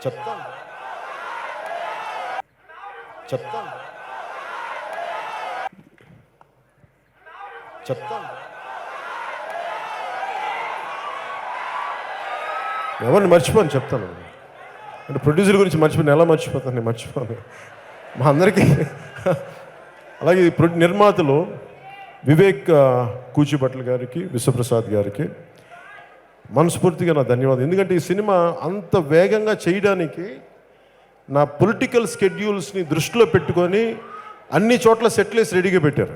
చెప్తాను చెప్తాను చెప్తాను ఎవరిని మర్చిపోను చెప్తాను. అంటే ప్రొడ్యూసర్ గురించి మర్చిపోయాను, ఎలా మర్చిపోతాను? నేను మర్చిపోను. మా అందరికీ అలాగే నిర్మాతలు వివేక్ కూచిభట్ల గారికి, విశ్వప్రసాద్ గారికి మనస్ఫూర్తిగా నా ధన్యవాదాలు. ఎందుకంటే ఈ సినిమా అంత వేగంగా చేయడానికి నా పొలిటికల్ స్కెడ్యూల్స్ని దృష్టిలో పెట్టుకొని అన్ని చోట్ల సెట్లేసి రెడీగా పెట్టారు.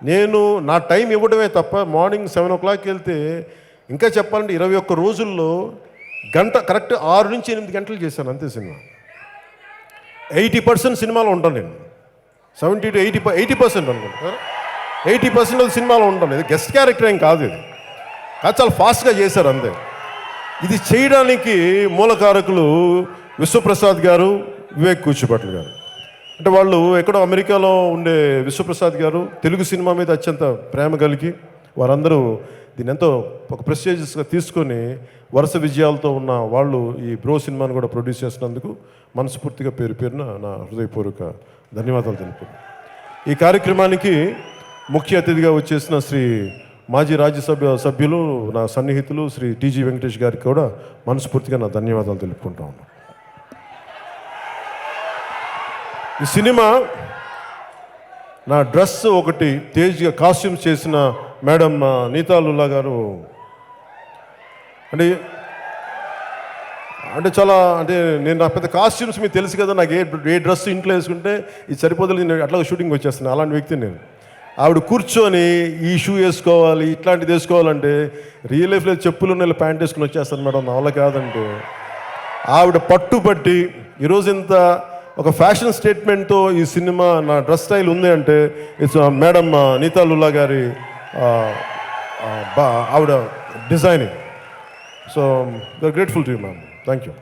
నేను నా టైం ఇవ్వడమే తప్ప మార్నింగ్ 7 o'clock వెళ్తే ఇంకా చెప్పాలంటే 21 రోజుల్లో గంట కరెక్ట్ 6 నుంచి 8 గంటలు చేశాను అంతే. సినిమా 80% సినిమాలో ఉంటాను నేను. 70 to 80% అనుకుంటా. 80% సినిమాలో ఉంటాను. ఇది గెస్ట్ క్యారెక్టర్ ఏం కాదు, ఇది కాదు, చాలా ఫాస్ట్గా చేశారు అంతే. ఇది చేయడానికి మూలకారకులు విశ్వప్రసాద్ గారు, వివేక్ కూచిభట్ల గారు. అంటే వాళ్ళు ఎక్కడో అమెరికాలో ఉండే విశ్వప్రసాద్ గారు తెలుగు సినిమా మీద అత్యంత ప్రేమ కలిగి వారందరూ దీన్ని ఎంతో ఒక ప్రెస్టేజియస్గా తీసుకొని వరుస విజయాలతో ఉన్న వాళ్ళు ఈ బ్రో సినిమాను కూడా ప్రొడ్యూస్ చేసినందుకు మనస్ఫూర్తిగా పేరున నా హృదయపూర్వక ధన్యవాదాలు తెలుపుతున్నాను. ఈ కార్యక్రమానికి ముఖ్య అతిథిగా వచ్చేసిన శ్రీ మాజీ రాజ్యసభ సభ్యులు, నా సన్నిహితులు శ్రీ టీజీ వెంకటేష్ గారికి కూడా మనస్ఫూర్తిగా నా ధన్యవాదాలు తెలుపుకుంటా ఉన్నాను. ఈ సినిమా నా డ్రెస్ ఒకటి తేజ్గా కాస్ట్యూమ్స్ చేసిన మేడం నీతా లుల్లా గారు అంటే చాలా అంటే నేను నా పెద్ద కాస్ట్యూమ్స్ మీకు తెలుసు కదా, నాకు ఏ డ్రెస్ ఇంట్లో వేసుకుంటే ఇది సరిపోతుంది, నేను అట్లా షూటింగ్ వచ్చేస్తున్నాను. అలాంటి వ్యక్తిని నేను. ఆవిడ కూర్చొని ఈ షూ వేసుకోవాలి, ఇట్లాంటిది వేసుకోవాలంటే రియల్ లైఫ్లో చెప్పులు ఉన్న ప్యాంట్ వేసుకుని వచ్చేస్తాను మేడం, నా వల్ల కాదంటే ఆవిడ పట్టుబట్టి ఈరోజు ఇంత ఒక ఫ్యాషన్ స్టేట్మెంట్తో ఈ సినిమా నా డ్రెస్ స్టైల్ ఉంది అంటే ఇట్స్ మేడం నీతా లుల్లా గారి ఆవిడ designing. So we are grateful to you ma'am. Thank you.